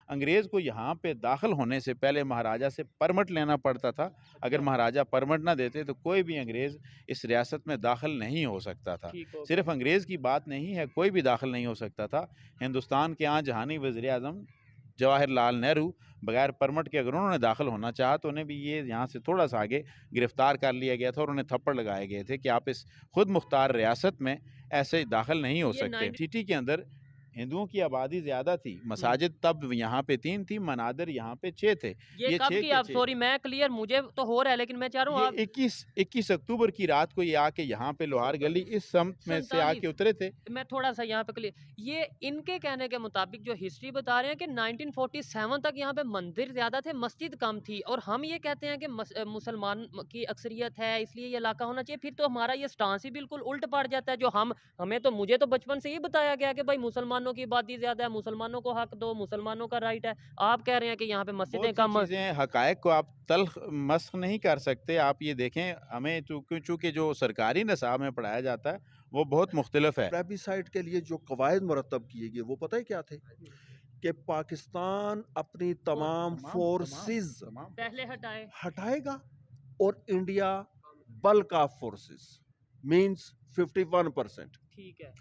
अंग्रेज़ को यहाँ पे दाखिल होने से पहले महाराजा से परमिट लेना पड़ता था। अगर महाराजा परमिट ना देते तो कोई भी अंग्रेज़ इस रियासत में दाखिल नहीं हो सकता था। ठीक हो गया। सिर्फ़ अंग्रेज़ की बात नहीं है, कोई भी दाखिल नहीं हो सकता था। हिंदुस्तान के यहाँ जहानी वज़ीर-ए-आज़म जवाहरलाल नेहरू बगैर परमिट के अगर उन्होंने दाखिल होना चाहा तो उन्हें भी ये यहाँ से थोड़ा-सा आगे गिरफ़्तार कर लिया गया था और उन्हें थप्पड़ लगाए गए थे कि आप इस खुद मुख्तार रियासत में ऐसे दाखिल नहीं हो ये सकते। 90 सिटी के अंदर हिंदुओं की आबादी ज़्यादा थी, मसाजिद तब यहाँ पे 3 थी, मनादिर यहाँ पे 6 थे। ये ये कब 6 की के आप 6 सॉरी मैं क्लियर मुझे तो हो रहा है लेकिन मैं चाह रहा हूँ ये आप 21 अक्टूबर की रात को ये आके यहाँ पे लोहार गली इस सम्त में से 47 आके उतरे थे। मैं थोड़ा-सा यहाँ पे क्लियर ये इनके कहने के मुताबिक जो हिस्ट्री बता रहे हैं कि 1947 तक यहाँ पे मंदिर ज़्यादा थे, मस्जिद कम थी और हम ये कहते हैं कि मुसलमान की अक्सरियत है इसलिए ये इलाका होना चाहिए, फिर तो हमारा ये स्टांस ही बिल्कुल उल्ट पड़ जाता है। जो हमें तो मुझे तो बचपन से ही बताया गया कि भाई मुसलमानों की आबादी ज़्यादा है, मुसलमानों को हक दो, मुसलमानों का राइट है। आप कह रहे हैं कि यहाँ पे मस्जिदें बहुत सी कम चीज़ें हक़ाइक़ को आप तल्ख़ मस्ख़ नहीं कर सकते। आप ये देखें, हमें चूँकि जो सरकारी निसाब में पढ़ाया जाता है, वो बहुत मुख्तलिफ़ है। प्लेबिसाइड के लिए जो कवायद मुरतब किए गए वो पता है क्या थे? कि पाकिस्तान अपनी तमाम फोर्सेस पहले हटाए। हटाएगा और India bulk of forces means 51%। ठीक है।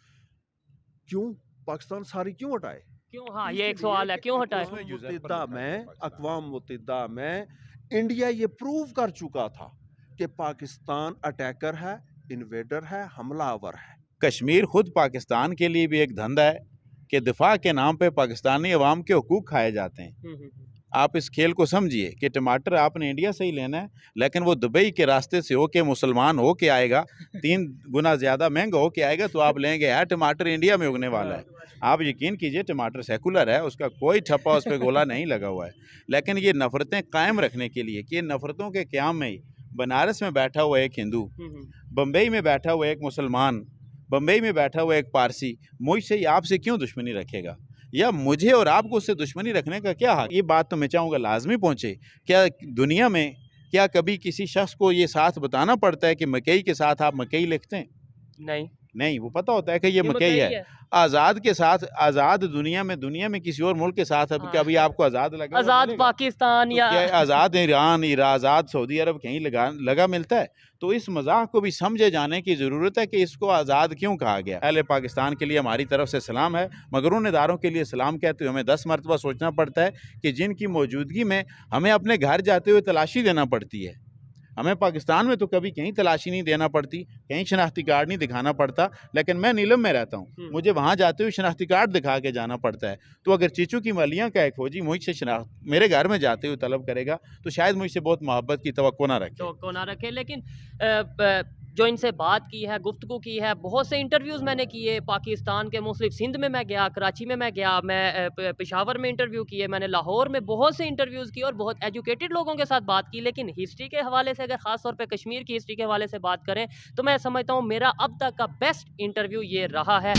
क्यों पाकिस्तान सारी क्यों हटाए? क्यों हाँ, ये एक सवाल है, क्यों हटाए? अक़वाम मुत्तहिदा में इंडिया ये प्रूव कर चुका था कि पाकिस्तान अटैकर है, इन्वेडर है, हमलावर है। कश्मीर खुद पाकिस्तान के लिए भी एक धंधा है कि दिफा के नाम पे पाकिस्तानी अवाम के हुकूक खाए जाते हैं। आप इस खेल को समझिए कि टमाटर आपने इंडिया से ही लेना है, लेकिन वो दुबई के रास्ते से होके मुसलमान होके आएगा, 3 गुना ज़्यादा महंगा होके आएगा तो आप लेंगे। यार टमाटर इंडिया में उगने वाला है, आप यकीन कीजिए टमाटर सेकुलर है, उसका कोई ठप्पा उस पर गोला नहीं लगा हुआ है। लेकिन ये नफ़रतें कायम रखने के लिए कि नफ़रतों के क़याम में ही बनारस में बैठा हुआ एक हिंदू, बम्बई में बैठा हुआ एक मुसलमान, बम्बई में बैठा हुआ एक पारसी मुझसे या आपसे क्यों दुश्मनी रखेगा, या मुझे और आपको उससे दुश्मनी रखने का क्या हक? ये बात तो मैं चाहूँगा लाजमी पहुँचे। क्या दुनिया में क्या कभी किसी शख्स को ये साथ बताना पड़ता है कि मकई के साथ आप मकई लिखते हैं? नहीं, वो पता होता है कि ये मकई है। आज़ाद के साथ, आज़ाद दुनिया में किसी और मुल्क के साथ अब कभी आपको आज़ाद लगा? आज़ाद पाकिस्तान तो या क्या आज़ाद ईरान, आज़ाद सऊदी अरब कहीं लगा मिलता है? तो इस मज़ाक को भी समझे जाने की ज़रूरत है कि इसको आज़ाद क्यों कहा गया। अहले पाकिस्तान के लिए हमारी तरफ से सलाम है, मगर उन इदारों के लिए सलाम कहते हुए हमें 10 मरतबा सोचना पड़ता है कि जिनकी मौजूदगी में हमें अपने घर जाते हुए तलाशी देना पड़ती है। हमें पाकिस्तान में तो कभी कहीं तलाशी नहीं देना पड़ती, कहीं शनाख्ती कार्ड नहीं दिखाना पड़ता, लेकिन मैं नीलम में रहता हूँ, मुझे वहाँ जाते हुए शनाख्ती कार्ड दिखा के जाना पड़ता है। तो अगर चीचू की मलियाँ का एक फौजी मुझसे मेरे घर में जाते हुए तलब करेगा तो शायद मुझसे बहुत मोहब्बत की तवक्को ना रखे। लेकिन जो इनसे बात की है, गुफ्तगू की है, बहुत से इंटरव्यूज़ मैंने किए पाकिस्तान के मुख्तलिफ, सिंध में मैं गया, कराची में मैं गया, मैं पेशावर में इंटरव्यू किए, मैंने लाहौर में बहुत से इंटरव्यूज़ किए और बहुत एजुकेटेड लोगों के साथ बात की। लेकिन हिस्ट्री के हवाले से अगर ख़ास तौर पे कश्मीर की हिस्ट्री के हवाले से बात करें तो मैं समझता हूँ मेरा अब तक का बेस्ट इंटरव्यू ये रहा है।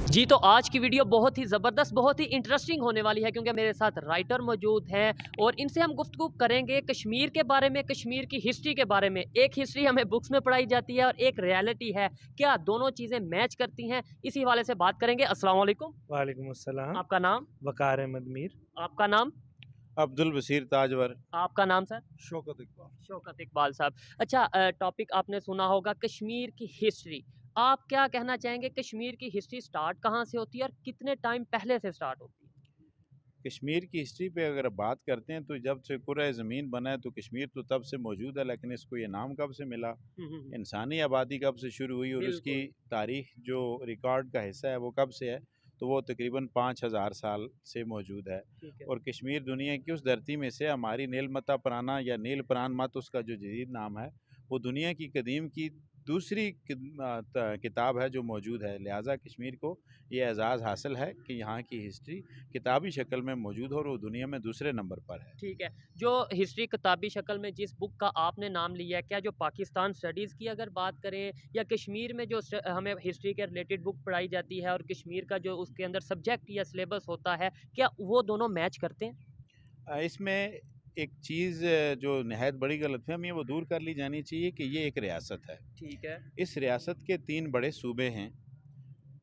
जी, तो आज की वीडियो बहुत ही ज़बरदस्त, बहुत ही इंटरेस्टिंग होने वाली है क्योंकि मेरे साथ राइटर मौजूद हैं और इनसे हम गुफ्तगू करेंगे कश्मीर के बारे में, कश्मीर की हिस्ट्री के बारे में। एक हिस्ट्री हमें बुक्स में पढ़ाई जाती है और एक रियलिटी है, क्या दोनों चीज़ें मैच करती हैं? इसी हवाले से बात करेंगे। अस्सलाम वालेकुम। वालेकुम अस्सलाम। आपका नाम? वकार अहमद मीर। आपका नाम? अब्दुल बशीर ताजवर। आपका नाम सर? शौकत इकबाल। शौकत इकबाल साहब। अच्छा, टॉपिक आपने सुना होगा कश्मीर की हिस्ट्री। आप क्या कहना चाहेंगे कश्मीर की हिस्ट्री स्टार्ट कहाँ से होती है और कितने टाइम पहले से स्टार्ट होती है? कश्मीर की हिस्ट्री पे अगर बात करते हैं तो जब से कुर्रा ज़मीन बना है तो कश्मीर तो तब से मौजूद है, लेकिन इसको ये नाम कब से मिला, इंसानी आबादी कब से शुरू हुई और उसकी तारीख जो रिकॉर्ड का हिस्सा है वो कब से है, तो वो तकरीबन 5000 साल से मौजूद है। और कश्मीर दुनिया की उस धरती में से हमारी नीलमता प्राना या नील प्राण मत उसका जो जदीद नाम है, वो दुनिया की कदीम की दूसरी किताब है जो मौजूद है। लिहाजा कश्मीर को ये एजाज़ हासिल है कि यहाँ की हिस्ट्री किताबी शक्ल में मौजूद हो और वो दुनिया में दूसरे नंबर पर है। ठीक है, जो हिस्ट्री किताबी शक्ल में जिस बुक का आपने नाम लिया है, क्या जो पाकिस्तान स्टडीज़ की अगर बात करें या कश्मीर में जो हमें हिस्ट्री के रिलेटेड बुक पढ़ाई जाती है और कश्मीर का जो उसके अंदर सब्जेक्ट या सिलेबस होता है, क्या वो दोनों मैच करते हैं? इसमें एक चीज़ जो नहायत बड़ी गलतफहमी है वो दूर कर ली जानी चाहिए कि ये एक रियासत है। ठीक है। इस रियासत के 3 बड़े सूबे हैं,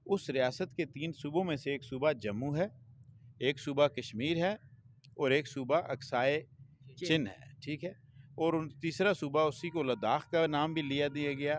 उस रियासत के 3 सूबों में से एक सूबा जम्मू है, एक सूबा कश्मीर है और एक सूबा अक्साय चिन है, ठीक है। और तीसरा सूबा उसी को लद्दाख का नाम भी दिया गया।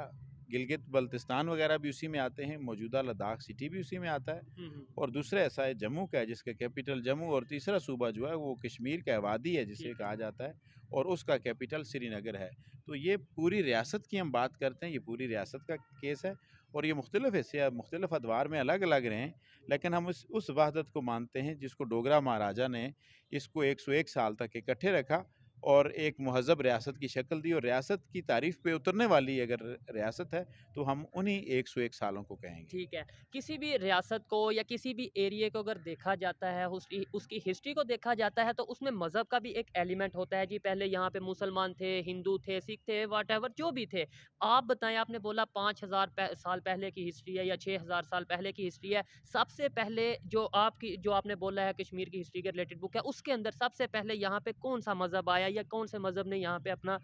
गिलगित बल्तिस्तान वगैरह भी उसी में आते हैं, मौजूदा लद्दाख सिटी भी उसी में आता है। और दूसरा ऐसा है जम्मू का है जिसका कैपिटल जम्मू, और तीसरा सूबा जो है वो कश्मीर का वादी है जिसे कहा जाता है, और उसका कैपिटल श्रीनगर है। तो ये पूरी रियासत की हम बात करते हैं, ये पूरी रियासत का केस है, और ये मुख्तलिफ हिस्से मुख्तलिफ अदवार में अलग अलग रहें, लेकिन हम उस वहदत को मानते हैं जिसको डोगरा महाराजा ने इसको 101 साल तक इकट्ठे रखा और एक महज़ब रियासत की शक्ल दी। और रियासत की तारीफ़ पे उतरने वाली अगर रियासत है तो हम उन्हीं 101 सालों को कहेंगे। ठीक है। किसी भी रियासत को या किसी भी एरिया को अगर देखा जाता है, उसकी हिस्ट्री को देखा जाता है, तो उसमें मज़हब का भी एक एलिमेंट होता है जी। पहले यहाँ पे मुसलमान थे, हिंदू थे, सिख थे, व्हाटएवर जो भी थे। आप बताएं, आपने बोला 5000 साल पहले की हिस्ट्री है या 6000 साल पहले की हिस्ट्री है। सबसे पहले जो आपने बोला है कश्मीर की हिस्ट्री के रिलेटेड बुक है, उसके अंदर सबसे पहले यहाँ पे कौन सा मज़हब आया या कौन से मज़हब ने यहाँ पे अपना?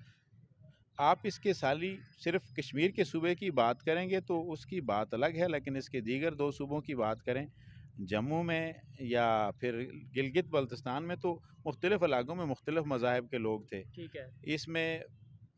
आप इसके साली सिर्फ कश्मीर के सूबे की बात करेंगे तो उसकी बात अलग है, लेकिन इसके दीगर 2 सूबों की बात करें, जम्मू में या फिर गिलगित बल्तिस्तान में, तो मुख्तलिफ़ इलाकों में मुख्तलिफ़ मज़ाहिब के लोग थे। ठीक है। इसमें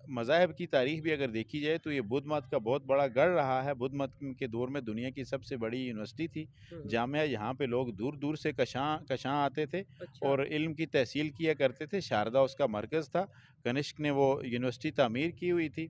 मज़ाहिब की तारीख़ भी अगर देखी जाए तो ये बुद्ध मत का बहुत बड़ा गढ़ रहा है। बुद्ध मत के दौर में दुनिया की सबसे बड़ी यूनिवर्सिटी थी, जामिया। यहाँ पे लोग दूर दूर से कशां आते थे अच्छा। और इल्म की तहसील किया करते थे। शारदा उसका मरकज़ था। कनिष्क ने वो यूनिवर्सिटी तामीर की हुई थी।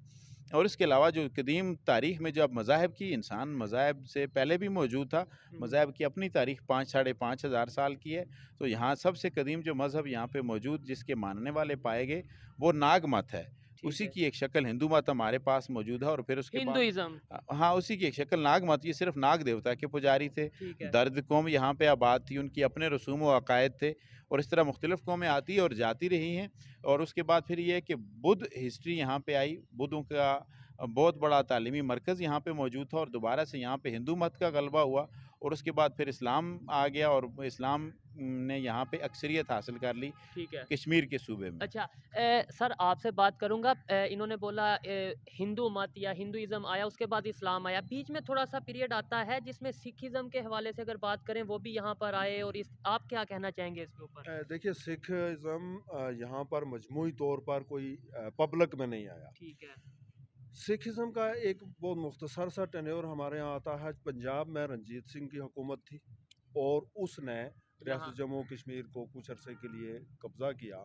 और इसके अलावा जो कदीम तारीख़ में जब मज़ाहिब की, इंसान मज़ाहिब से पहले भी मौजूद था। मज़ाहिब की अपनी तारीख़ 5 साढ़े 5 हज़ार साल की है। तो यहाँ सबसे कदीम जो मज़हब यहाँ पे मौजूद जिसके मानने वाले पाए गए वो नाग मत है। उसी की एक शक्ल हिंदू मत हमारे पास मौजूद है। और फिर उसके बाद हिंदुइज्म। हाँ, उसी की एक शक्ल नाग मत। ये सिर्फ नाग देवता के पुजारी थे। ठीक है। दर्द कौम यहाँ पे आबाद थी, उनकी अपने रसूम व अकायद थे, और इस तरह मुख्तलिफ कौमें आती और जाती रही हैं। और उसके बाद फिर ये है कि बुद्ध हिस्ट्री यहाँ पे आई। बुद्धों का बहुत बड़ा तालीमी मरकज़ यहाँ पे मौजूद था, और दोबारा से यहाँ पे हिंदू मत का गलबा हुआ, और उसके बाद फिर इस्लाम आ गया, और इस्लाम ने यहाँ पे अक्सरियत हासिल कर ली ठीक है। कश्मीर के सूबे में। अच्छा, सर आपसे बात करूँगा। इन्होंने बोला हिंदू मत या हिंदुइज़्म आया, उसके बाद इस्लाम आया। बीच में थोड़ा-सा पीरियड आता है जिसमें सिखिज़्म के हवाले से अगर बात करें, वो भी यहाँ पर आए, और आप क्या कहना चाहेंगे इसके ऊपर? देखिए, सिखिज़्म यहाँ पर मजमूई तौर पर कोई पब्लिक में नहीं आया। ठीक है। सिखिज़्म का एक बहुत मुख्तसर सा टेन्योर हमारे यहाँ आता है। पंजाब में रंजीत सिंह की हुकूमत थी, और उसने रियासत जम्मू कश्मीर को कुछ अरसे के लिए कब्ज़ा किया,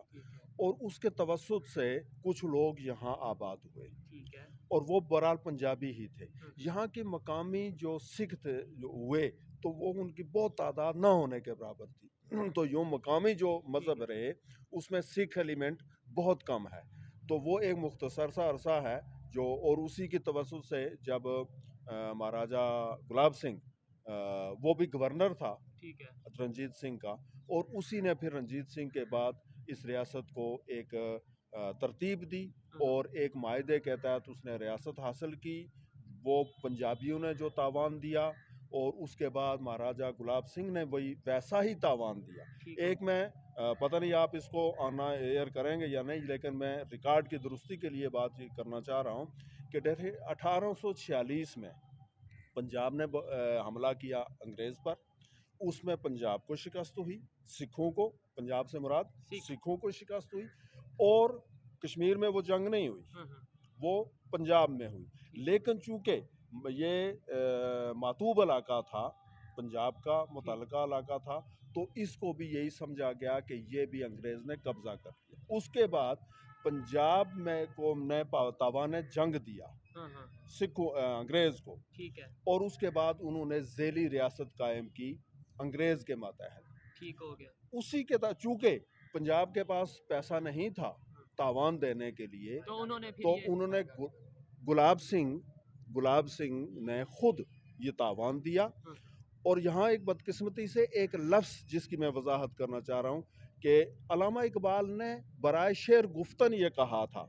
और उसके तवस्सुत से कुछ लोग यहाँ आबाद हुए। ठीक है। और वो बहरहाल पंजाबी ही थे। यहाँ के मकामी जो सिख थे जो हुए, तो वो उनकी बहुत तादाद ना होने के बराबर थी। तो यूँ मकामी जो मज़हब रहे उसमें सिख एलिमेंट बहुत कम है। तो वो एक मुख्तसर सा अरसा है जो, और उसी की तवस्सुत से जब महाराजा गुलाब सिंह, वो भी गवर्नर था, ठीक है। रंजीत सिंह का, और उसी ने फिर रंजीत सिंह के बाद इस रियासत को एक तरतीब दी, और एक मायदे के तहत उसने रियासत हासिल की। वो पंजाबियों ने जो तावान दिया, और उसके बाद महाराजा गुलाब सिंह ने वही वैसा ही तावान दिया। एक मैं पता नहीं आप इसको आना एयर करेंगे या नहीं, लेकिन मैं रिकॉर्ड की दुरुस्ती के लिए बात करना चाह रहा हूँ कि 1846 में पंजाब ने हमला किया अंग्रेज़ पर। उसमें पंजाब को शिकस्त हुई, सिखों को, पंजाब से मुराद सिखों को शिकस्त हुई, और कश्मीर में वो जंग नहीं हुई, वो पंजाब में हुई। लेकिन चूँकि ये मातूब इलाका था, पंजाब का मुतल्लिका इलाका था, तो इसको भी यही समझा गया कि ये भी अंग्रेज़ ने कब्ज़ा कर लिया। उसके बाद पंजाब में को ने तावाने जंग दिया सिखों अंग्रेज़ को। ठीक है। और उसके बाद उन्होंने ज़ेली रियासत कायम की अंग्रेज़ के मातहत। ठीक हो गया। उसी के तहत चूँकि पंजाब के पास पैसा नहीं था तावान देने के लिए, तो उन्होंने गुलाब सिंह ने खुद ये तावान दिया। और यहाँ एक बदकिस्मती से एक लफ्ज़ जिसकी मैं वजाहत करना चाह रहा हूँ कि अल्लामा इकबाल ने बराए शेर गुफ्तन ये कहा था,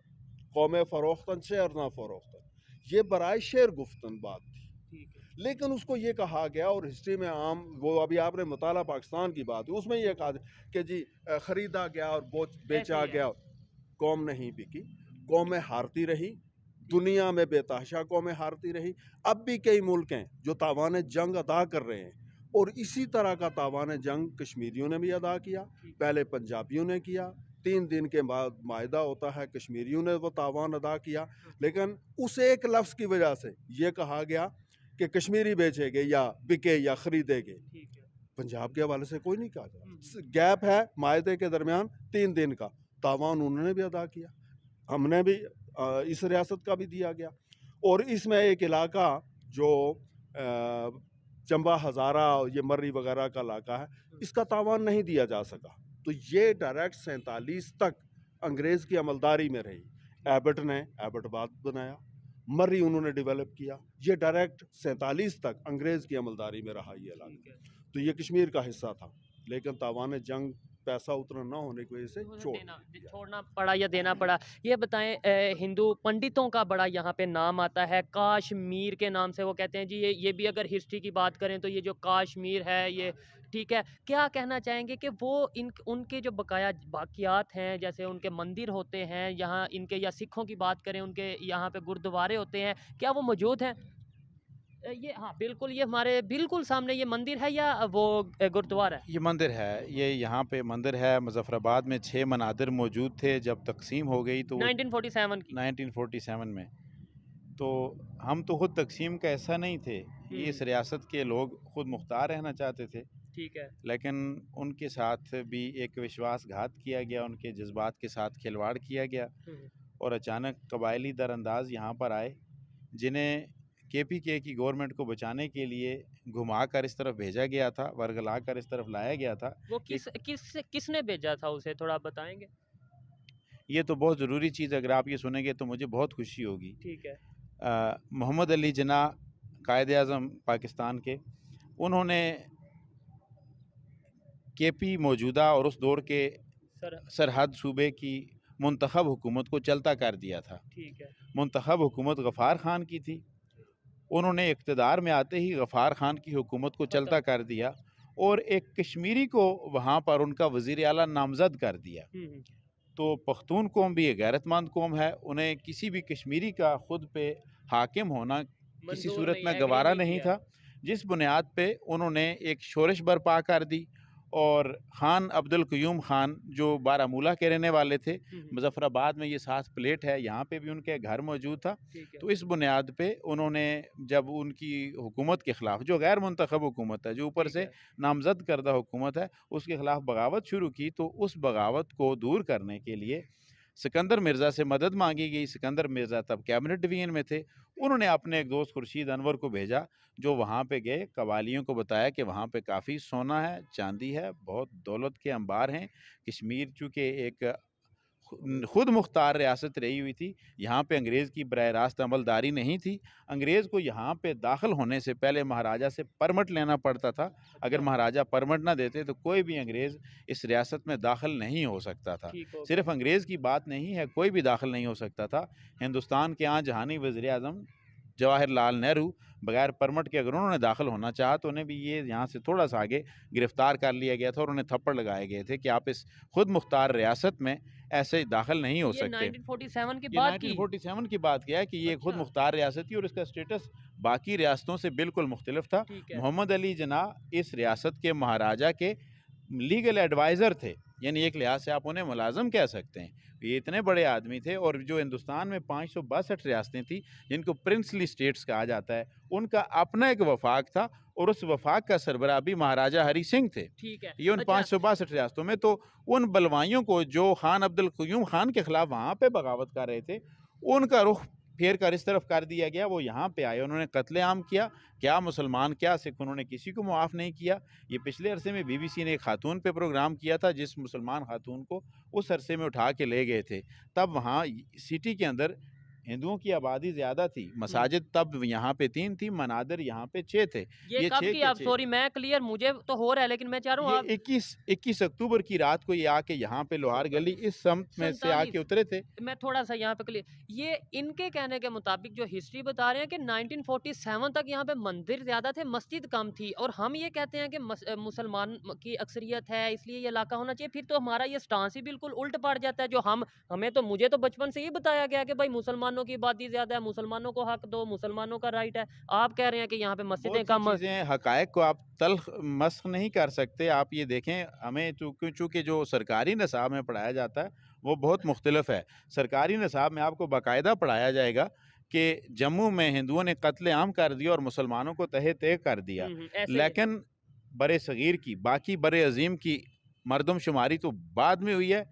कौमे फ़रोख्तन शेर ना फ़रोख्तन। ये बराए शेर गुफ्तन बात थी, लेकिन उसको ये कहा गया, और हिस्ट्री में आम वो अभी आपने मुताला पाकिस्तान की बात है, उसमें ये कहा कि जी ख़रीदा गया और बेचा गया। कौम नहीं बिकी, कौमें हारती रही, दुनिया में बेतहाशा कौमें हारती रही। अब भी कई मुल्क हैं जो तावान जंग अदा कर रहे हैं, और इसी तरह का तावान जंग कश्मीरियों ने भी अदा किया, पहले पंजाबियों ने किया, 3 दिन के बाद माहिदा होता है, कश्मीरियों ने वो तावान अदा किया। लेकिन उस एक लफ्ज़ की वजह से ये कहा गया कि कश्मीरी बेचेंगे या बिके या खरीदेंगे, पंजाब के हवाले से कोई नहीं कहा गया। गैप है माहिदे के दरमियान 3 दिन का, तावान उन्होंने भी अदा किया, हमने भी इस रियासत का भी दिया गया। और इसमें एक इलाका जो चंबा हज़ारा ये मर्री वगैरह का इलाका है, इसका तावान नहीं दिया जा सका। तो ये डायरेक्ट 47 तक अंग्रेज़ की अमलदारी में रही। एबट ने एबटाबाद बनाया, मर्री उन्होंने डेवलप किया, ये डायरेक्ट 47 तक अंग्रेज़ की अमलदारी में रहा ये इलाका। तो ये कश्मीर का हिस्सा था, लेकिन तावान जंग पैसा उतना ना होने की वजह से छोड़ना पड़ा या देना पड़ा। ये बताएं, हिंदू पंडितों का बड़ा यहाँ पे नाम आता है काश्मीर के नाम से, वो कहते हैं जी ये भी अगर हिस्ट्री की बात करें तो ये जो काश्मीर है ये ठीक है। क्या कहना चाहेंगे कि वो उनके जो बाकियात हैं, जैसे उनके मंदिर होते हैं यहाँ इनके, या सिखों की बात करें उनके यहाँ पे गुरुद्वारे होते हैं, क्या वो मौजूद हैं? ये हाँ बिल्कुल, ये हमारे बिल्कुल सामने ये मंदिर है या वो गुरुद्वारा है? ये मंदिर है, ये यहाँ पे मंदिर है। मुजफ्फराबाद में 6 मनादिर मौजूद थे जब तकसीम हो गई तो 1947 की 1947 में। तो हम तो खुद तकसीम का ऐसा नहीं थे, ये इस रियासत के लोग खुद मुख्तार रहना चाहते थे, ठीक है। लेकिन उनके साथ भी एक विश्वासघात किया गया, उनके जज्बात के साथ खिलवाड़ किया गया और अचानक कबायली दरअंदाज यहाँ पर आए, जिन्हें KPK की गवर्नमेंट को बचाने के लिए घुमा कर इस तरफ भेजा गया था, वर्गला कर इस तरफ लाया गया था। वो किसने भेजा था उसे, थोड़ा बताएंगे? ये तो बहुत ज़रूरी चीज़, अगर आप ये सुनेंगे तो मुझे बहुत खुशी होगी। ठीक है। मोहम्मद अली जिन्ना कायदे आज़म पाकिस्तान के, उन्होंने KP मौजूदा और उस दौर के सरहद सूबे की मुंतखब हुकूमत को चलता कर दिया था। ठीक है। मुंतखब हुकूमत गफ़ार ख़ान की थी, उन्होंने इक़्तिदार में आते ही गफ़ार ख़ान की हुकूमत को चलता कर दिया और एक कश्मीरी को वहाँ पर उनका वज़ीर आला नामज़द कर दिया। तो पख्तून कौम भी एक गैरतमंद कौम है, उन्हें किसी भी कश्मीरी का खुद पे हाकिम होना किसी सूरत में गवारा नहीं था, जिस बुनियाद पे उन्होंने एक शोरश बर्पा कर दी। और ख़ान अब्दुल क़य्यूम ख़ान जो बारामूला के रहने वाले थे, मुजफ्फराबाद में ये 7 प्लेट है, यहाँ पे भी उनके घर मौजूद था। तो इस बुनियाद पे उन्होंने जब उनकी हुकूमत के ख़िलाफ़, जो गैर मुंतखब हुकूमत है, जो ऊपर से नामज़द करदा हुकूमत है, उसके ख़िलाफ़ बगावत शुरू की। तो उस बगावत को दूर करने के लिए सिकंदर मिर्ज़ा से मदद मांगी गई। सिकंदर मिर्ज़ा तब कैबिनेट डिवीज़न में थे, उन्होंने अपने एक दोस्त खुर्शीद अनवर को भेजा, जो वहाँ पे गए, कबालियों को बताया कि वहाँ पे काफ़ी सोना है, चांदी है, बहुत दौलत के अंबार हैं। कश्मीर चूँकि एक खुद मुख्तार रियासत रही हुई थी, यहाँ पे अंग्रेज़ की बराह रास्त अमलदारी नहीं थी। अंग्रेज़ को यहाँ पे दाखिल होने से पहले महाराजा से परमिट लेना पड़ता था। अगर महाराजा परमिट ना देते तो कोई भी अंग्रेज़ इस रियासत में दाखिल नहीं हो सकता था। सिर्फ अंग्रेज़ की बात नहीं है, कोई भी दाखिल नहीं हो सकता था। हिंदुस्तान के यहाँ जहानी वज़ीर आज़म जवाहरलाल नेहरू बगैर परमिट के अगर उन्होंने दाखिल होना चाहा तो उन्हें भी ये यहाँ से थोड़ा सा आगे गिरफ़्तार कर लिया गया था और उन्हें थप्पड़ लगाए गए थे कि आप इस खुद मुख्तार रियासत में ऐसे दाखिल नहीं हो सकते। 1947 की ये बात 1947 की बात किया है कि ये खुद मुख्तार रियासत थी और इसका स्टेटस बाकी रियासतों से बिल्कुल मुख्तलिफ था। मोहम्मद अली जिन्ना इस रियासत के महाराजा के लीगल एडवाइज़र थे, यानी एक लिहाज से आप उन्हें मुलाज़म कह सकते हैं। ये इतने बड़े आदमी थे। और जो हिंदुस्तान में 562 रियासतें थी जिनको प्रिंसली स्टेट्स कहा जाता है, उनका अपना एक वफाक था और उस वफाक का सरबराह भी महाराजा हरी सिंह थे। ठीक है। ये उन 562 रियासतों में। तो उन बलवाइयों को जो ख़ान अब्दुल क़य्यूम ख़ान के ख़िलाफ़ वहाँ पे बगावत कर रहे थे, उनका रुख फेर कर इस तरफ कर दिया गया। वो यहाँ पे आए, उन्होंने कत्लेआम किया। क्या मुसलमान क्या सिख, उन्होंने किसी को मुआफ़ नहीं किया। ये पिछले अरसे में BBC ने एक खातून पे प्रोग्राम किया था, जिस मुसलमान खातून को उस अरसे में उठा के ले गए थे। तब वहाँ सिटी के अंदर हिंदुओं की आबादी ज़्यादा थी, मसाजिद तब यहाँ पे 3 थी, मनादिर यहाँ पे 6 थे। ये कब की आप, सॉरी मैं क्लियर, मुझे तो हो रहा है लेकिन मैं चाह रहा हूँ आप 21 अक्टूबर की रात को ये आके यहाँ पे लोहार गली इस समत में से आके उतरे थे। मैं थोड़ा सा यहाँ पे क्लियर, ये इनके कहने के मुताबिक जो हिस्ट्री बता रहे हैं कि 1947 तक यहाँ पे मंदिर ज़्यादा थे, मस्जिद कम थी, और हम ये कहते हैं कि मुसलमान की अक्सरियत है इसलिए ये इलाका होना चाहिए। फिर तो हमारा ये स्टांस ही बिल्कुल उल्ट पड़ जाता है। जो हमें तो, मुझे तो बचपन से ही बताया गया कि भाई मुसलमान मुसलमानों की आबादी ज़्यादा है, मुसलमानों को हक दो, मुसलमानों का राइट है। आप कह रहे हैं कि यहाँ पे मस्जिदें बहुत सी कम। चीज़ें हक़ाइक़ को आप तल्ख़ मस्ख़ नहीं कर सकते। आप ये देखें, हमें चूँकि जो सरकारी निसाब में पढ़ाया जाता है वो बहुत मुख्तलिफ है। सरकारी निसाब में आपको बाकायदा पढ़ाया जाएगा कि जम्मू में हिंदुओं ने कत्ल-ए-आम कर दिया और मुसलमानों को तहे-तहे कर दिया। ऐसे लेकिन बर-ए-सग़ीर की, बाकी बर-ए-अज़ीम की मरदमशुमारी तो बाद में हुई है,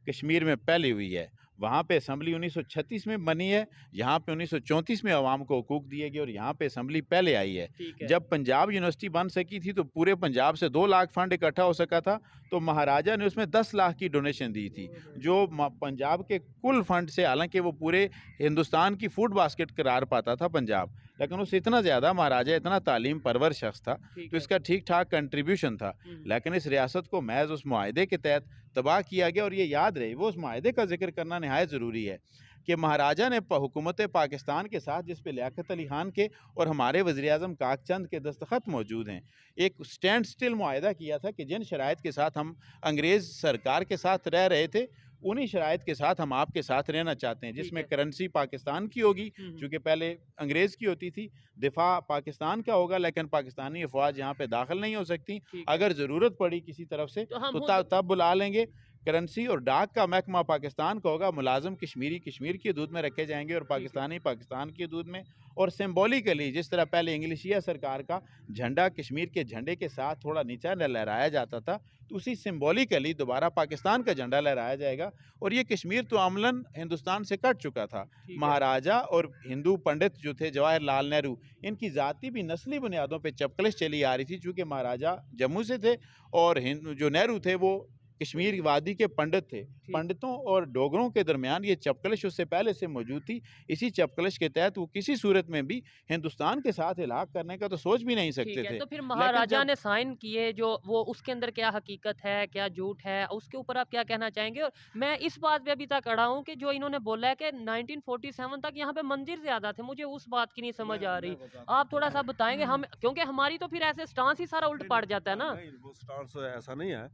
कश्मीर में पहले हुई है। वहाँ पे असम्बली 1936 में बनी है, यहाँ पे 1934 में अवाम को हुकूक दिए गए और यहाँ पे असम्बली पहले आई है। ठीक है। जब पंजाब यूनिवर्सिटी बन सकी थी तो पूरे पंजाब से 2 लाख फंड इकट्ठा हो सका था, तो महाराजा ने उसमें 10 लाख की डोनेशन दी थी, जो पंजाब के कुल फंड से, हालांकि वो पूरे हिंदुस्तान की फूड बास्केट करार पाता था पंजाब, लेकिन उससे इतना ज़्यादा महाराजा इतना तालीम परवर शख्स था तो इसका ठीक ठाक कंट्रीब्यूशन था। लेकिन इस रियासत को महज उस मुआहदे के तहत तबाह किया गया। और ये याद रहे, वो उस मुआहदे का जिक्र करना नहायत ज़रूरी है कि महाराजा ने हुकूमत पाकिस्तान के साथ, जिस पे लियाकत अली खान के और हमारे वज़ीर-ए-आज़म काकचंद के दस्तखत मौजूद हैं, एक स्टैंड स्टिल मुआहदा किया था कि जिन शराइत के साथ हम अंग्रेज़ सरकार के साथ रह रहे थे, उन्हीं शराइत के साथ हम आपके साथ रहना चाहते हैं, जिसमें करेंसी पाकिस्तान की होगी, चूँकि पहले अंग्रेज़ की होती थी, दिफा पाकिस्तान का होगा, लेकिन पाकिस्तानी अफवाज यहाँ पे दाखिल नहीं हो सकती। अगर ज़रूरत पड़ी किसी तरफ से तो तब बुला लेंगे। करेंसी और डाक का महकमा पाकिस्तान का होगा, मुलाजिम कश्मीरी कश्मीर की हदूद में रखे जाएंगे और पाकिस्तानी पाकिस्तान की हदूद में। और सिम्बॉलिकली, जिस तरह पहले इंग्लिशिया सरकार का झंडा कश्मीर के झंडे के साथ थोड़ा नीचा लहराया जाता था, तो उसी सिम्बॉलिकली दोबारा पाकिस्तान का झंडा लहराया जाएगा। और ये कश्मीर तो अमलन हिंदुस्तान से कट चुका था। महाराजा और हिंदू पंडित जो थे जवाहरलाल नेहरू, इनकी ज़ाती भी नस्ली बुनियादों पर चपकलिश चली आ रही थी, चूँकि महाराजा जम्मू से थे और जो नेहरू थे वो कश्मीर वादी के पंडित थे। पंडितों और डोगरों के दरमियान ये चपकलिश उससे पहले से मौजूद थी। इसी चपकलिश के तहत वो किसी सूरत में भी हिंदुस्तान के साथ इलाक़ करने का तो सोच भी नहीं सकते थे। तो फिर महाराजा ने साइन किए, जो वो उसके अंदर क्या हकीकत है, क्या झूठ है, उसके ऊपर आप क्या कहना चाहेंगे? और मैं इस बात पे अभी तक अड़ा हूँ कि जो इन्होंने बोला है कि 1947 तक यहाँ पे मंदिर ज़्यादा थे, मुझे उस बात की नहीं समझ आ रही। आप थोड़ा सा बताएंगे हम, क्योंकि हमारी तो फिर ऐसे स्टांस ही सारा उल्ट पड़ जाता है ना। नहीं, वो स्टांस ऐसा नहीं है।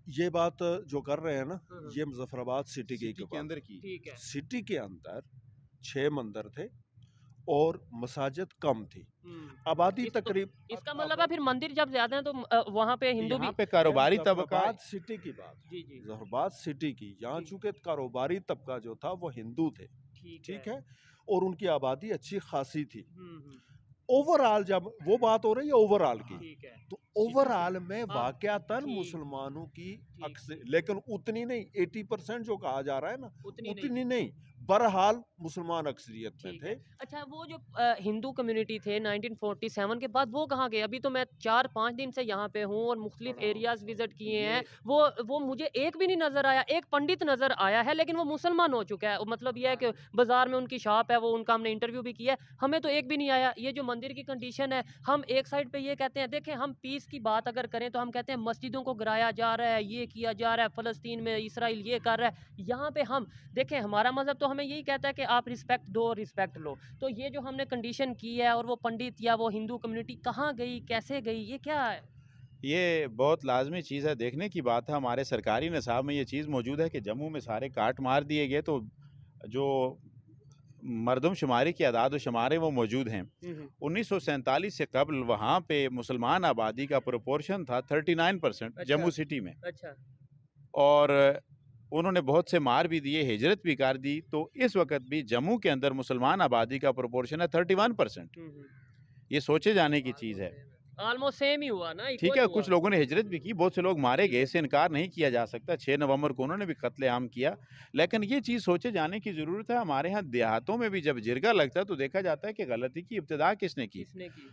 ये बात जो कर रहे हैं ना, ये मुजफ्फराबाद सिटी के अंदर की। ठीक है। सिटी के अंदर 6 मंदिर थे और मसाजिद कम थी, आबादी तकरीब। इसका मतलब है फिर मंदिर जब ज्यादा है तो वहाँ पे हिंदू भी। पे कारोबारी तबका, सिटी की बात, मुजफ्फराबाद सिटी की, यहाँ चूंकि कारोबारी तबका जो था वो हिंदू थे, ठीक है, और उनकी आबादी अच्छी खासी थी। ओवरऑल जब वो बात हो रही है ओवरऑल की, तो ओवरऑल में वाकयातन मुसलमानों की अक्सर, लेकिन उतनी नहीं, 80% जो कहा जा रहा है ना, उतनी नहीं, बहरहाल मुसलमान अक्सरियत में थे। अच्छा, वो जो हिंदू कम्युनिटी थे 1947 के बाद वो कहाँ गए? अभी तो मैं 4-5 दिन से यहाँ पे हूँ और मुख्तलिफ एरियाज विजिट किए हैं, वो मुझे एक भी नहीं नज़र आया। एक पंडित नज़र आया है लेकिन वो मुसलमान हो चुका है। मतलब ये है कि बाज़ार में उनकी शॉप है, वो उनका हमने इंटरव्यू भी किया है, हमें तो एक भी नहीं आया। ये जो मंदिर की कंडीशन है, हम एक साइड पे ये कहते हैं, देखें हम पीस की बात अगर करें तो हम कहते हैं मस्जिदों को गिराया जा रहा है, ये किया जा रहा है, फ़लस्तीन में इसराइल ये कर रहा है। यहाँ पे हम देखें, हमारा मज़हब तो हमें यही कहता है कि आप रिस्पेक्ट दो, रिस्पेक्ट लो। तो ये जो हमने कंडीशन की है, और वो पंडित या वो हिंदू कम्युनिटी कहाँ गई, कैसे गई, ये क्या है? ये बहुत लाजमी चीज़ है, देखने की बात है। हमारे सरकारी निसाब में ये चीज़ मौजूद है कि जम्मू में सारे काट मार दिए गए, तो जो मरदमशुमारी की आदाद व शुमारे वो मौजूद हैं। 1947 से कबल वहाँ पे मुसलमान आबादी का प्रोपोर्शन था 39% जम्मू सिटी में। अच्छा। और उन्होंने बहुत से मार भी दिए, हिजरत भी कर दी, तो इस वक्त भी जम्मू के अंदर मुसलमान आबादी का प्रोपोर्शन है 31%। ये सोचे जाने की चीज़ है। ऑलमोस्ट सेम ही हुआ ना, ठीक है, कुछ लोगों ने हिजरत भी की, बहुत से लोग मारे गए, इससे इनकार नहीं किया जा सकता। 6 नवंबर को उन्होंने भी कत्लेआम किया, लेकिन ये चीज़ सोचे जाने की ज़रूरत है। हमारे यहाँ देहातों में भी जब जिरगा लगता है तो देखा जाता है कि गलती की इब्तिदा किसने की।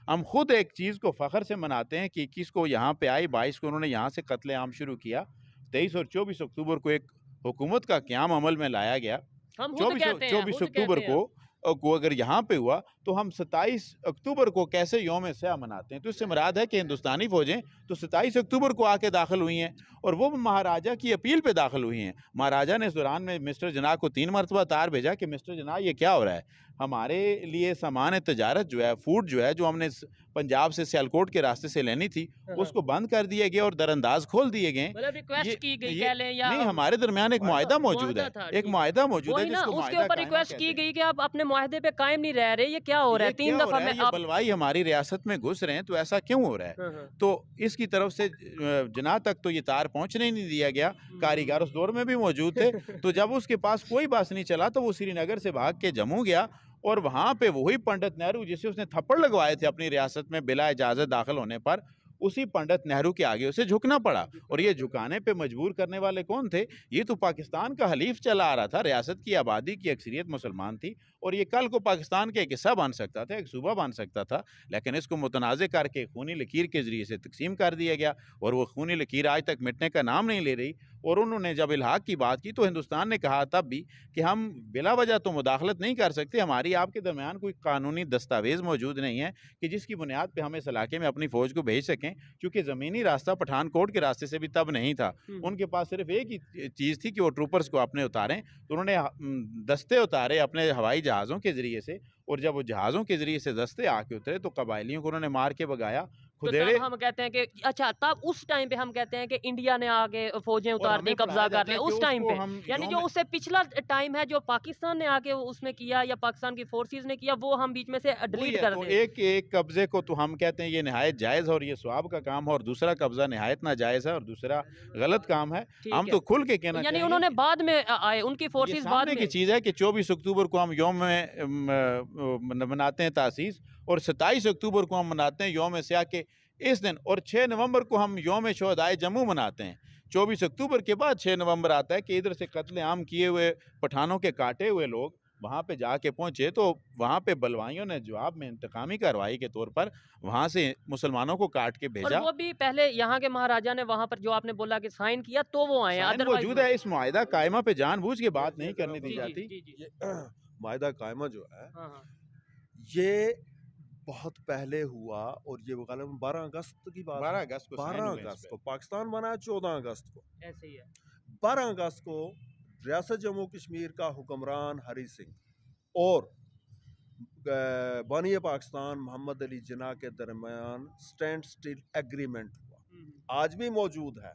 हम खुद एक चीज़ को फ़ख्र से मनाते हैं कि 21 को यहाँ पे आई, 22 को उन्होंने यहाँ से कत्लेआम शुरू किया, 23 और 24 अक्टूबर को एक हुकूमत का क़याम अमल में लाया गया। 24 अक्टूबर को अगर यहाँ पे हुआ तो हम 27 अक्टूबर को कैसे यौम सया मनाते हैं? तो इससे मुराद है कि हिंदुस्तानी फ़ौजें तो 27 अक्टूबर को आके दाखिल हुई हैं और वो महाराजा की अपील पे दाखिल हुई हैं। महाराजा ने इस दौरान में मिस्टर जना को 3 मरतबा तार भेजा कि मिस्टर जना ये क्या हो रहा है? हमारे लिए सामान तजारत जो है, फूड जो है, जो हमने पंजाब से सियालकोट के रास्ते से लेनी थी, उसको बंद कर दिया गया और दरअंदाज खोल दिए गए। मतलब रिक्वेस्ट ये की गई ये कह लें या नहीं, हमारे दरमियान एक मुआहदा मौजूद है, था, एक मुआहदा मौजूद है वही ना, जिसको उसके मुआहदा ऊपर कायमा रिक्वेस्ट कहते की हैं। गई कि आप अपने मुआहदे पे कायम नहीं रह रहे, ये क्या हो रहा है? ये 3 क्या हो दफा रहा है? में ये आप बलवाई हमारी रियासत में घुस रहे हैं, तो ऐसा क्यों हो रहा है? तो इसकी तरफ से जना तक तो ये तार पहुंचने ही नहीं दिया गया। कारीगर उस दौर में भी मौजूद थे, तो जब उसके पास कोई बस नहीं चला तो वो श्रीनगर से भाग के जम्मू गया और वहां पे वही पंडित नेहरू जिसे उसने थप्पड़ लगवाए थे अपनी रियासत में बिला इजाजत दाखिल होने पर, उसी पंडित नेहरू के आगे उसे झुकना पड़ा। और ये झुकाने पे मजबूर करने वाले कौन थे? ये तो पाकिस्तान का हलीफ चला आ रहा था। रियासत की आबादी की अक्सरियत मुसलमान थी और ये कल को पाकिस्तान का एक हिस्सा बन सकता था, एक सूबा बन सकता था, लेकिन इसको मुतनाज़ करके खूनी लकीर के जरिए से तकसीम कर दिया गया और वो खूनी लकीर आज तक मिटने का नाम नहीं ले रही। और उन्होंने जब इल्हाक की बात की तो हिंदुस्तान ने कहा तब भी कि हम बिला वजह तो मुदाखलत नहीं कर सकते, हमारी आपके दरमियान कोई कानूनी दस्तावेज़ मौजूद नहीं है कि जिसकी बुनियाद पर हम इस इलाके में अपनी फ़ौज को भेज सकें, क्योंकि ज़मीनी रास्ता पठानकोट के रास्ते से भी तब नहीं था। उनके पास सिर्फ एक ही चीज़ थी कि वो ट्रूपर्स को अपने उतारें, तो उन्होंने दस्ते उतारे अपने हवाई जहाज़ों के ज़रिए से, और जब वो जहाज़ों के ज़रिए से दस्ते आके उतरे तो कबायलियों को उन्होंने मार के भगाया। तो खुदेड़े तब हम कहते हैं कि अच्छा, तब उस टाइम पे हम कहते हैं कि इंडिया ने आके फौजें उतार दी, कब्जा कर लिया उस टाइम पे, यानी जो उससे पिछला टाइम है जो पाकिस्तान ने आके उसने किया या पाकिस्तान की फोर्सेस ने किया, वो हम बीच में से डिलीट कर तो दें। एक एक कब्जे को तो हम कहते हैं ये नहायत जायज़ है और ये स्वाब का काम है, और दूसरा कब्जा नहायत नाजायज़ है और दूसरा गलत काम है। हम तो खुल के कहना यानी चाहेंगे उन्होंने बाद में आए, उनकी ये फोर्सेस बाद सामने में। की चीज़ है कि 24 अक्टूबर को हम यौम मनाते हैं तासीस, और 27 अक्टूबर को हम मनाते हैं यौम स्याह के इस दिन, और 6 नवंबर को हम यौम शोहदाए जम्मू मनाते हैं। 24 अक्टूबर के बाद 6 नवंबर आता है कि इधर से कत्ले आम किए हुए पठानों के काटे हुए लोग वहाँ पे जाके पहुँचे, तो वहाँ पे बलवाइयों ने जवाब में इंतकामी कार्रवाई के तौर पर वहाँ से मुसलमानों को काट के और भेजा। वो भी पहले यहाँ के महाराजा ने वहाँ पर जो आपने बोला कि साइन किया तो वो आए, साइन अदरवाइज मौजूद है। इस मुआहिदा कायमा पे जानबूझ के बात नहीं करने दी जी जाती। जी जी। ये मायदा कायमा जो है हाँ हाँ। ये बहुत पहले हुआ, और ये गलत 12 अगस्त की बात 12 है। अगस्त को 12 अगस्त को पाकिस्तान बना है, 14 अगस्त को। ऐसे ही है। 12 अगस्त को रियासत जम्मू कश्मीर का हुक्मरान हरी सिंह और बानी पाकिस्तान मोहम्मद अली जिन्ना के दरमियान स्टैंड स्टिल एग्रीमेंट हुआ, आज भी मौजूद है।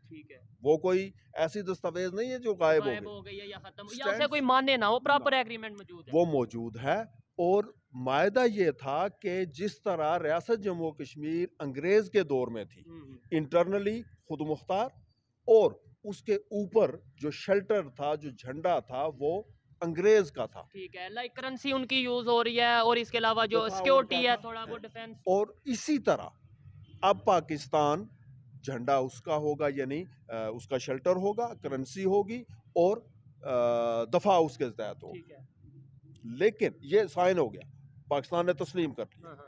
ठीक है, वो कोई ऐसी दस्तावेज नहीं है जो गायब हो गई है या खत्म या Stands- उसे कोई माने ना हो, प्रॉपर एग्रीमेंट मौजूद है। वो मौजूद है। और मायदा ये था कि जिस तरह रियासत जम्मू कश्मीर अंग्रेज के दौर में थी, इंटरनली खुद मुख्तार, और उसके ऊपर जो शेल्टर था, जो झंडा था, वो अंग्रेज का था। ठीक है, लाइक करेंसी उनकी यूज हो रही है और इसके अलावा जो दफा सिक्योरिटी उनका है, था। थोड़ा वो डिफेंस। और इसी तरह अब पाकिस्तान झंडा उसका होगा, यानी उसका शेल्टर होगा, करेंसी होगी, और दफा उसके तहत होगा। ठीक है। लेकिन ये साइन हो गया, पाकिस्तान ने तस्लीम कर लिया। हाँ, हाँ।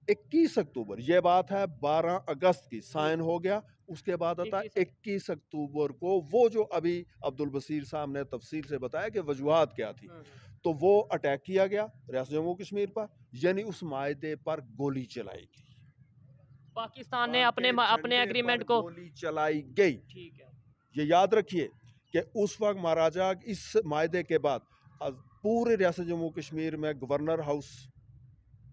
21 अक्टूबर, ये बात है 12 अगस्त की, साइन हो गया। उसके बाद आता है 21 अक्टूबर को वो जो अभी अब्दुल बसीर साहब ने तफसील से बताया कि वजूहात क्या थी, तो वो अटैक किया गया रियासत जम्मू कश्मीर पर, यानी उस मायदे पर गोली चलाई गई। पाकिस्तान ने अपने एग्रीमेंट को गोली चलाई गई। ठीक है। ये याद रखिए कि उस वक्त महाराजा इस मायदे के बाद पूरे रियासत जम्मू कश्मीर में गवर्नर हाउस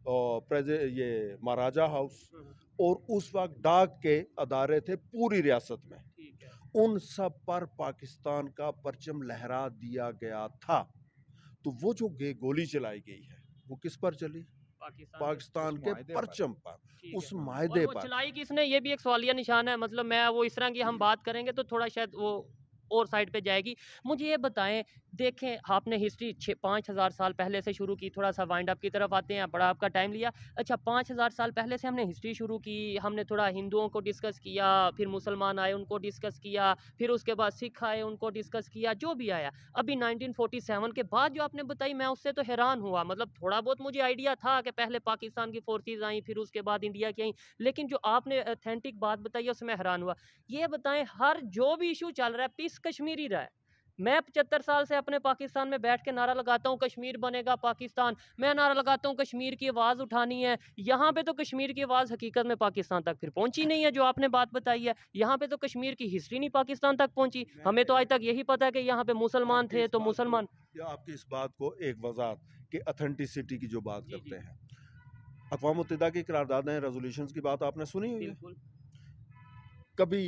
और ये महाराजा हाउस और उस वक्त डाक के अदारे थे पूरी रियासत में, ठीक है। उन सब पर पाकिस्तान का परचम लहरा दिया गया था। तो वो जो गोली चलाई गई है वो किस पर चली? पाकिस्तान के परचम पर, उस मायदे पर। चलाई किसने, ये भी एक सवालिया निशान है। मतलब मैं वो इस तरह की हम बात करेंगे तो थोड़ा शायद वो और साइड पे जाएगी। मुझे ये बताएं, देखें आपने हिस्ट्री 5,000 साल पहले से शुरू की, थोड़ा सा वाइंड अप की तरफ आते हैं, बड़ा आपका टाइम लिया। अच्छा, 5,000 साल पहले से हमने हिस्ट्री शुरू की, हमने थोड़ा हिंदुओं को डिस्कस किया, फिर मुसलमान आए उनको डिस्कस किया, फिर उसके बाद सिख आए उनको डिस्कस किया, जो भी आया। अभी 1947 के बाद जो आपने बताई, मैं उससे तो हैरान हुआ। मतलब थोड़ा बहुत मुझे आइडिया था कि पहले पाकिस्तान की फोर्सेज आई, फिर उसके बाद इंडिया की आई, लेकिन जो आपने ऑथेंटिक बात बताई उसमें हैरान हुआ। ये बताएं, हर जो भी इशू चल रहा है पीस कश्मीरी रहा है, मैं 75 साल से अपने पाकिस्तान में बैठ के नारा लगाता हूँ कश्मीर बनेगा पाकिस्तान, मैं नारा लगाता हूँ कश्मीर की आवाज़ उठानी है। यहाँ पे तो कश्मीर की आवाज़ हकीकत में पाकिस्तान तक फिर पहुँची नहीं है, जो आपने बात बताई है। यहाँ पे तो कश्मीर की हिस्ट्री नहीं पाकिस्तान तक पहुँची। हमें तो आज तक यही पता है कि यहाँ पे मुसलमान थे तो मुसलमान। या आपकी इस बात को एक वजाहत कि अथेंटिसिटी की जो बात जी, करते हैं, अक़वाम मुत्तहिदा की करारदादें रेजोल्यूशंस की बात आपने सुनी हुई है? बिल्कुल। कभी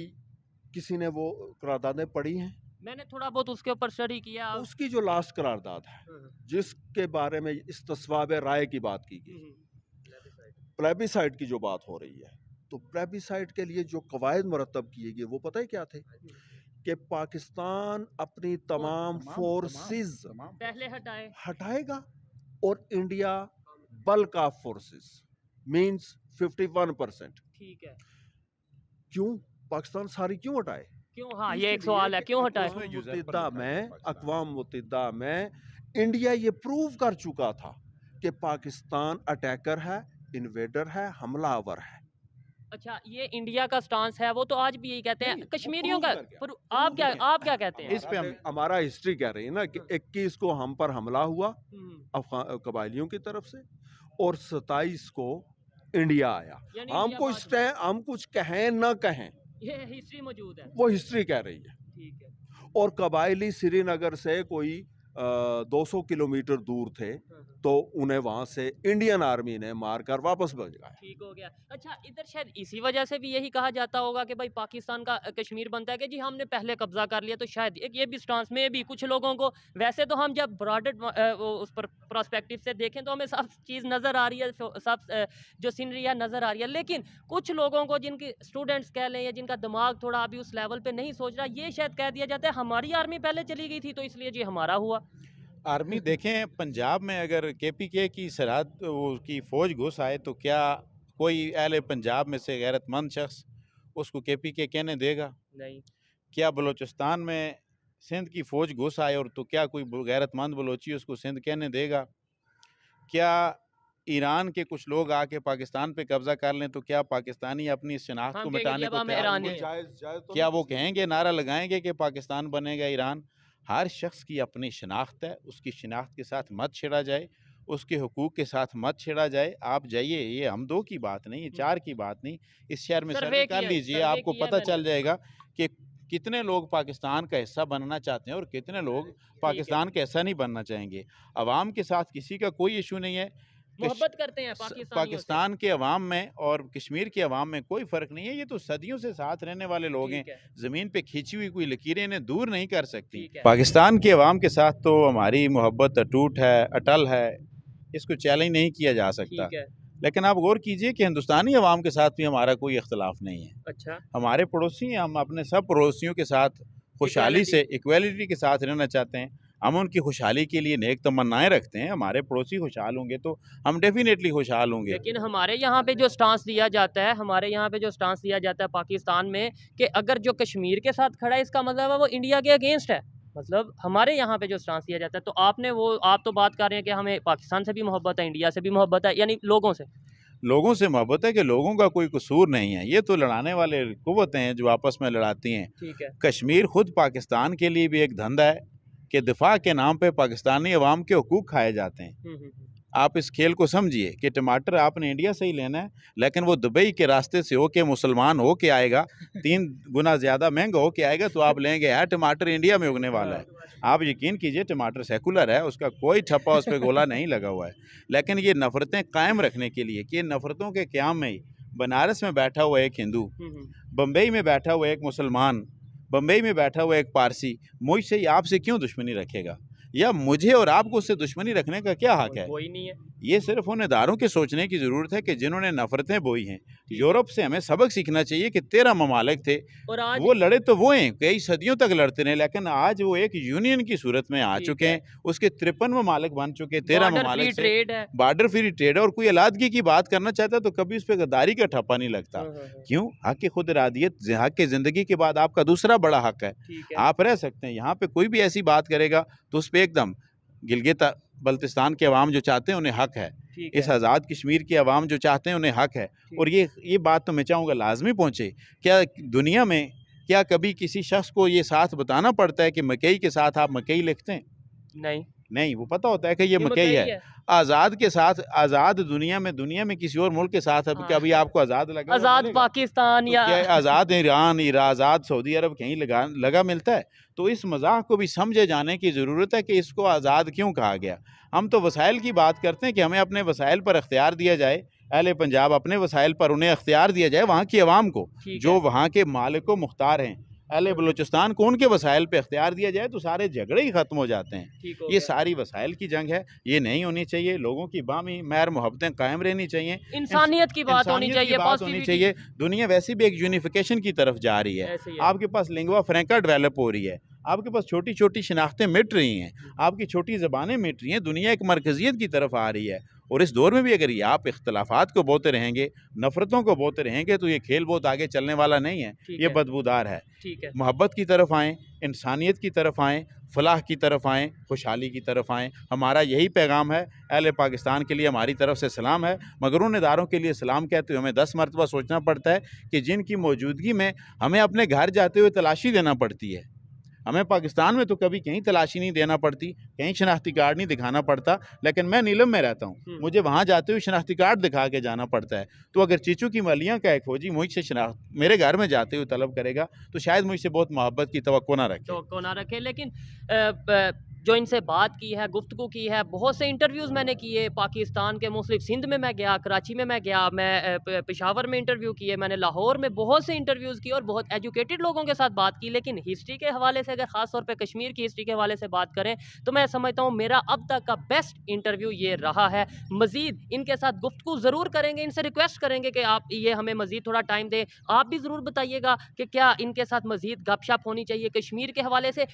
किसी ने वो करारदादें पढ़ी हैं? मैंने थोड़ा बहुत उसके ऊपर स्टडी किया। उसकी जो लास्ट करारदाद है जिसके बारे में इस्तिस्वाब राय की बात की गई, प्लेबिसाइड की जो बात हो रही है, तो प्लेबिसाइड के लिए जो कवायद मुरतब किए गए वो पता है क्या थे? कि पाकिस्तान अपनी तमाम फोर्सेस पहले हटाएगा और India bulk of forces means 51%। ठीक है। क्यों पाकिस्तान सारी क्यों हटाए? क्यों? हाँ, ये एक सवाल है, क्यों हटाए? अक़वाम मुत्तहिदा में इंडिया ये प्रूव कर चुका था कि पाकिस्तान अटैकर है, इन्वेडर है, हमलावर है। अच्छा, ये इंडिया का स्टांस है, वो तो आज भी यही कहते हैं कश्मीरियों का। पर आप क्या कहते हैं? इस पे हम हमारा हिस्ट्री कह रही है ना कि 21 को हम पर हमला हुआ कबायलियों की तरफ से और 27 को इंडिया आया। यानी हम कुछ कहें ना कहें, ये हिस्ट्री मौजूद है। वो हिस्ट्री कह रही है। ठीक है। और कबायली श्रीनगर से कोई 200 किलोमीटर दूर थे, तो उन्हें वहां से इंडियन आर्मी ने मारकर वापस भेजा। ठीक हो गया। अच्छा, इधर शायद इसी वजह से भी यही कहा जाता होगा कि भाई पाकिस्तान का कश्मीर बनता है कि जी हमने पहले कब्जा कर लिया, तो शायद एक ये भी स्टांस में भी कुछ लोगों को, वैसे तो हम जब ब्रॉडर उस पर प्रोस्पेक्टिव से देखें तो हमें सब चीज़ नज़र आ रही है, सब जो सीनरी है नज़र आ रही है, लेकिन कुछ लोगों को जिनकी स्टूडेंट्स कह लें या जिनका दिमाग थोड़ा अभी उस लेवल पर नहीं सोच रहा, ये शायद कह दिया जाता है हमारी आर्मी पहले चली गई थी तो इसलिए जी हमारा हुआ। आर्मी देखें, पंजाब में अगर केपीके की सरहद की फ़ौज घुस आए तो क्या कोई अहले पंजाब में से गैरतमंद शख्स उसको केपीके कहने देगा? नहीं। क्या बलूचिस्तान में सिंध की फ़ौज घुस आए और तो क्या कोई गैरतमंद बलोची उसको सिंध कहने देगा? क्या ईरान के कुछ लोग आके पाकिस्तान पे कब्जा कर लें तो क्या पाकिस्तानी अपनी शनाख्त को मिटाने को तैयार होंगे? क्या वो कहेंगे, नारा लगाएंगे कि पाकिस्तान बनेगा ईरान? हर शख्स की अपनी शनाख्त है, उसकी शनाख्त के साथ मत छेड़ा जाए, उसके हुकूक के साथ मत छेड़ा जाए। आप जाइए, ये हम दो की बात नहीं, ये चार की बात नहीं, इस शहर में सर्वे कर लीजिए, आपको पता चल जाएगा कि कितने लोग पाकिस्तान का हिस्सा बनना चाहते हैं और कितने लोग पाकिस्तान का हिस्सा नहीं बनना चाहेंगे। अवाम के साथ किसी का कोई इशू नहीं है, मोहब्बत करते हैं पाकिस्तान के अवाम में और कश्मीर के अवाम में कोई फ़र्क नहीं है। ये तो सदियों से साथ रहने वाले लोग हैं, ज़मीन पे खींची हुई कोई लकीरें इन्हें दूर नहीं कर सकती। पाकिस्तान के अवाम के साथ तो हमारी मोहब्बत अटूट है, अटल है, इसको चैलेंज नहीं किया जा सकता। लेकिन आप गौर कीजिए कि हिंदुस्तानी अवाम के साथ भी हमारा कोई इख्तलाफ नहीं है। अच्छा। हमारे पड़ोसी हैं, हम अपने सब पड़ोसियों के साथ खुशहाली से, इक्वालिटी के साथ रहना चाहते हैं। हम उनकी खुशहाली के लिए नेक तमन्नाएं रखते हैं। हमारे पड़ोसी खुशहाल होंगे तो हम डेफिनेटली खुशहाल होंगे। लेकिन हमारे यहाँ पे जो स्टांस दिया जाता है, पाकिस्तान में, कि अगर जो कश्मीर के साथ खड़ा है इसका मतलब है वो इंडिया के अगेंस्ट है। मतलब हमारे यहाँ पे जो स्टांस दिया जाता है, तो आप तो बात कर रहे हैं कि हमें पाकिस्तान से भी मोहब्बत है, इंडिया से भी मोहब्बत है, यानी लोगों से मोहब्बत है कि लोगों का कोई कसूर नहीं है। ये तो लड़ाने वाले कुव्वतें हैं जो आपस में लड़ाती हैं। ठीक है। कश्मीर खुद पाकिस्तान के लिए भी एक धंधा है कि दिफा के नाम पे पाकिस्तानी अवाम के हुकूक खाए जाते हैं। आप इस खेल को समझिए कि टमाटर आपने इंडिया से ही लेना है, लेकिन वो दुबई के रास्ते से होके मुसलमान होके आएगा, 3 गुना ज़्यादा महंगा होके आएगा, तो आप लेंगे यार टमाटर इंडिया में उगने वाला है। आप यकीन कीजिए टमाटर सेकुलर है, उसका कोई ठप्पा उस पर गोला नहीं लगा हुआ है। लेकिन ये नफ़रतें कायम रखने के लिए कि नफ़रतों के क़याम में ही बनारस में बैठा हुआ एक हिंदू, बम्बई में बैठा हुआ एक मुसलमान, बम्बई में बैठा हुआ एक पारसी मुझसे या आपसे क्यों दुश्मनी रखेगा? या मुझे और आपको उससे दुश्मनी रखने का क्या हक है? कोई नहीं है। ये सिर्फ उन इदारों के सोचने की ज़रूरत है कि जिन्होंने नफ़रतें बोई हैं। यूरोप से हमें सबक सीखना चाहिए कि 13 ममालिक थे और आज वो लड़े तो वो हैं, कई सदियों तक लड़ते रहे, लेकिन आज वो एक यूनियन की सूरत में आ चुके हैं। उसके 53 ममालिक बन चुके, 13 ममालिक से बॉर्डर फ्री ट्रेड है। और कोई अलादगी की बात करना चाहता तो कभी उस पर गद्दारी का ठप्पा नहीं लगता। क्यों? हक की खुद इरादियत, हक की ज़िंदगी के बाद आपका दूसरा बड़ा हक है, आप रह सकते हैं। यहाँ पे कोई भी ऐसी बात करेगा तो उस पर एकदम गिलगित बल्तिस्तान के अवाम जो चाहते हैं उन्हें हक है, इस आज़ाद कश्मीर के अवाम जो चाहते हैं उन्हें हक है। और ये बात तो मैं चाहूँगा लाजमी पहुँचे। क्या दुनिया में क्या कभी किसी शख्स को ये साथ बताना पड़ता है कि मकई के साथ आप मकई लिखते हैं? नहीं, वो पता होता है कि ये मकई है। आज़ाद के साथ, आज़ाद दुनिया में किसी और मुल्क के साथ अब कभी आपको आज़ाद लगा, आज़ाद पाकिस्तान तो या क्या आज़ाद ईरान, आज़ाद सऊदी अरब कहीं लगा मिलता है? तो इस मजाक को भी समझे जाने की ज़रूरत है कि इसको आज़ाद क्यों कहा गया। हम तो वसाइल की बात करते हैं कि हमें अपने वसाइल पर अख्तियार दिया जाए, अहले पंजाब अपने वसाइल पर उन्हें अख्तियार दिया जाए, वहाँ की आवाम को जो वहाँ के मालिक व मुख्तार हैं। अहले बलूचिस्तान को उनके वसाइल पे अख्तियार दिया जाए तो सारे झगड़े ही ख़त्म हो जाते हैं। ये सारी वसाइल की जंग है, ये नहीं होनी चाहिए। लोगों की बामी मैर मोहब्बतें कायम रहनी चाहिए, इंसानियत की बात होनी चाहिए। दुनिया वैसे भी एक यूनिफिकेशन की तरफ जा रही है। आपके पास लिंगवा फ्रैंका डेवलप हो रही है, आपके पास छोटी छोटी शनाख्तें मिट रही हैं, आपकी छोटी ज़बानें मिट रही हैं, दुनिया एक मरकज़ियत की तरफ आ रही है। और इस दौर में भी अगर ये आप इख्तलाफात को बोते रहेंगे, नफ़रतों को बोते रहेंगे, तो ये खेल बहुत आगे चलने वाला नहीं है, ये बदबूदार है। मोहब्बत की तरफ आएँ, इंसानियत की तरफ आएँ, फलाह की तरफ आएँ, खुशहाली की तरफ आएँ। हमारा यही पैगाम है। अहले पाकिस्तान के लिए हमारी तरफ से सलाम है, मगर उन इदारों के लिए सलाम कहते हुए हमें 10 मरतबा सोचना पड़ता है कि जिनकी मौजूदगी में हमें अपने घर जाते हुए तलाशी देना पड़ती है। हमें पाकिस्तान में तो कभी कहीं तलाशी नहीं देना पड़ती, कहीं शनाख्ती कार्ड नहीं दिखाना पड़ता, लेकिन मैं नीलम में रहता हूँ, मुझे वहाँ जाते हुए शनाख्ती कार्ड दिखा के जाना पड़ता है। तो अगर चीचू की मलियाँ का एक फौजी मुझसे शनाख्त मेरे घर में जाते हुए तलब करेगा तो शायद मुझसे बहुत मोहब्बत की तवक्को ना रखे। लेकिन जो इनसे बात की है, गुफ्तगू की है, बहुत से इंटरव्यूज़ मैंने किए पाकिस्तान के मुख्तलिफ, सिंध में मैं गया, कराची में मैं गया, मैं पेशावर में इंटरव्यू किए, मैंने लाहौर में बहुत से इंटरव्यूज़ किए और बहुत एजुकेटेड लोगों के साथ बात की। लेकिन हिस्ट्री के हवाले से, अगर ख़ास तौर पे कश्मीर की हिस्ट्री के हवाले से बात करें तो मैं समझता हूँ मेरा अब तक का बेस्ट इंटरव्यू ये रहा है। मज़ीद इनके साथ गुफ्तगू ज़रूर करेंगे, इनसे रिक्वेस्ट करेंगे कि आप ये हमें मज़ीद थोड़ा टाइम दें। आप भी ज़रूर बताइएगा कि क्या इनके साथ मज़ीद गपशप होनी चाहिए कश्मीर के हवाले से।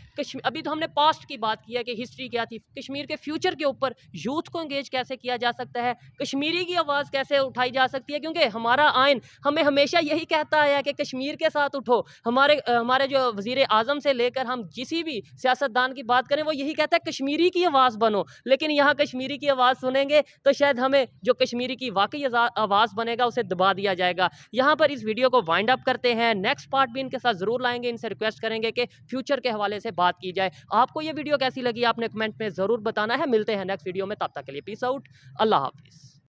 अभी तो हमने पास्ट की बात की है कि हिस्ट्री क्या थी, कश्मीर के फ्यूचर के ऊपर यूथ को एंगेज कैसे किया जा सकता है, कश्मीरी की आवाज़ कैसे उठाई जा सकती है, क्योंकि हमारा आइन हमें हमेशा यही कहता है कि कश्मीर के साथ उठो। हमारे जो वज़ीर आज़म से लेकर हम किसी भी सियासतदान की बात करें वो यही कहता है कश्मीरी की आवाज़ बनो। लेकिन यहाँ कश्मीरी की आवाज़ सुनेंगे तो शायद हमें जो कश्मीरी की वाकई आवाज़ बनेगा उसे दबा दिया जाएगा। यहाँ पर इस वीडियो को वाइंड अप करते हैं, नेक्स्ट पार्ट भी इनके साथ ज़रूर लाएंगे, इनसे रिक्वेस्ट करेंगे कि फ्यूचर के हवाले से बात की जाए। आपको ये वीडियो कैसी लगी आपने कमेंट में ज़रूर बताना है। मिलते हैं नेक्स्ट वीडियो में, तब तक के लिए पीस आउट, अल्लाह हाफिज़।